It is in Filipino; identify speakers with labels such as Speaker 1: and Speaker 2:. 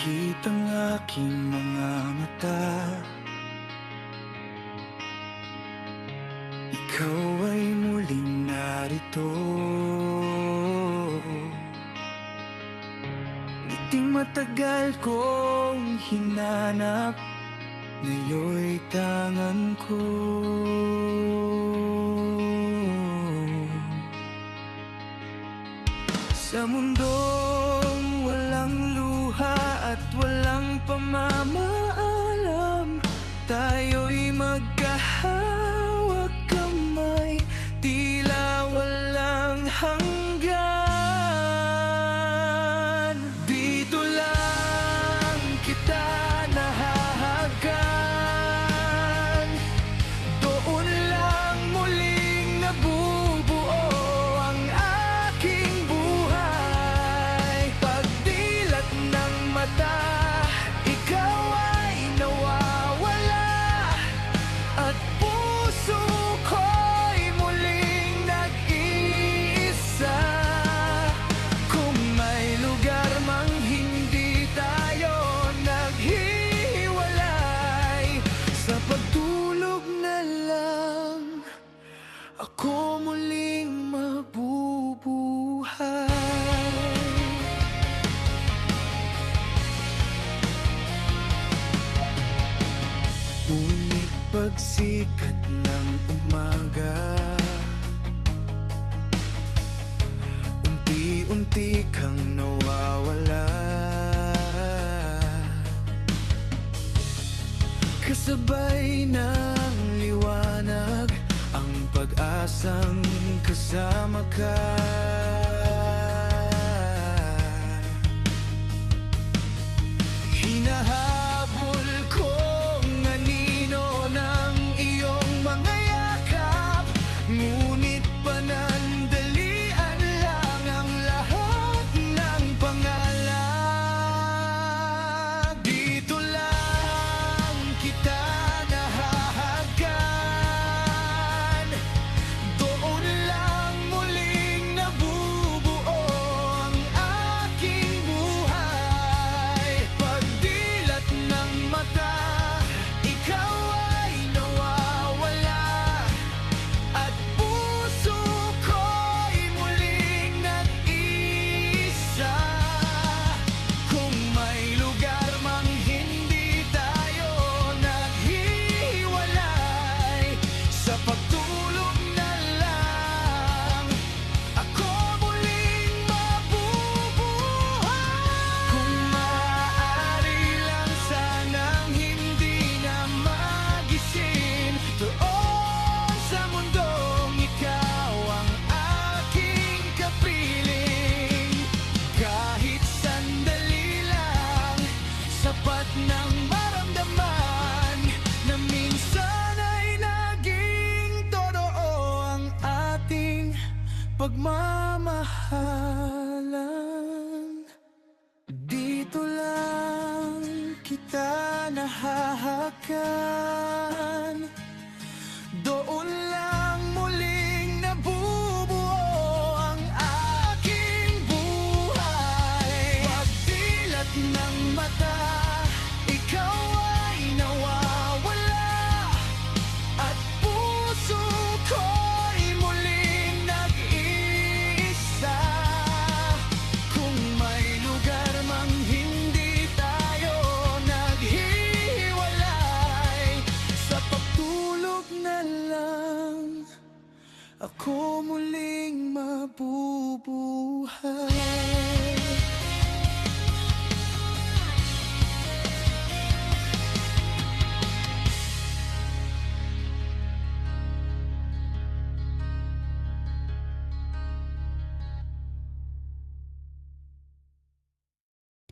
Speaker 1: Nakikit ang aking mga mata, ikaw ay muling narito. Ngiting matagal kong hinanap, ngayon'y tangan ko. Sa mundong walang luha at walang pamamaalam, tayo'y magkahawak kamay, tila walang hanggan. Dito lang kita nahahagan, doon lang muling nabubuo ang aking buhay. Pagdilat ng mata, ikaw ay nawawala, at puso ko'y muling nag-iisa. Kung may lugar mang hindi tayo naghiwalay, sa pagtulog na lang ako muling mabubuhay. Ngunit pagsikat ng umaga, unti-unti kang nawawala. Kasabay ng liwanag ang pag-asang kasama ka. Hinahabol kong anino ng iyong mga yakap, ngunit panandalian lang ang lahat ng pangarap. Dito lang kita nahahagan, doon lang muling nabubuo ang aking buhay. Pagdilat ng mata, ikaw ay nawawala, at puso ko'y muling nag-iisa. Kung may lugar mang hindi tayo naghiwalay, sa pagtulog na lang ako muling mabubuhay. Kung maaari lang sanang hindi na magising doon sa mundong ikaw ang aking kapiling. Kahit sandali lang, sapat ng maramdaman na minsan ay naging totoo ang ating pagmamahalan. Dito lang kita nahahagan, doon lang muling nabubuo ang aking buhay. Pagdilat ng mata, ikaw ay nawawala, at puso ko'y muling nag-iisa. Kung may lugar mang hindi tayo naghiwalay, sa pagtulog na lang ako muling mabubuhay.